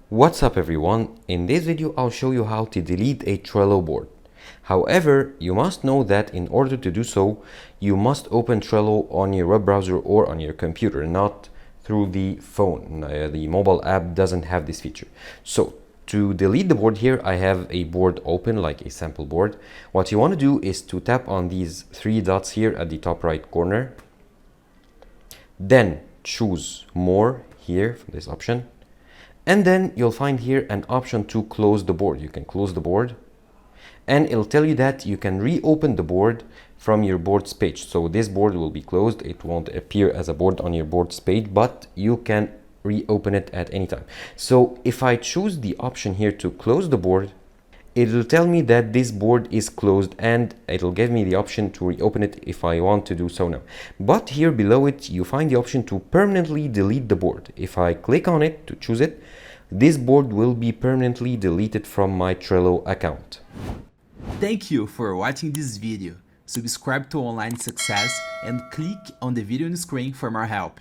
What's up everyone? In this video I'll show you how to delete a Trello board. However, you must know that in order to do so, you must open Trello on your web browser or on your computer, not through the phone. The mobile app doesn't have this feature. So to delete the board here, I have a board open, like a sample board. What you want to do is to tap on these three dots here at the top right corner. Then choose more here from this option. And then you'll find here an option to close the board. You can close the board and it'll tell you that you can reopen the board from your board's page. So this board will be closed. It won't appear as a board on your board's page, but you can reopen it at any time. So if I choose the option here to close the board, it'll tell me that this board is closed and it'll give me the option to reopen it if I want to do so now. But here below it, you find the option to permanently delete the board. If I click on it to choose it, this board will be permanently deleted from my Trello account. Thank you for watching this video. Subscribe to Online Success and click on the video on the screen for more help.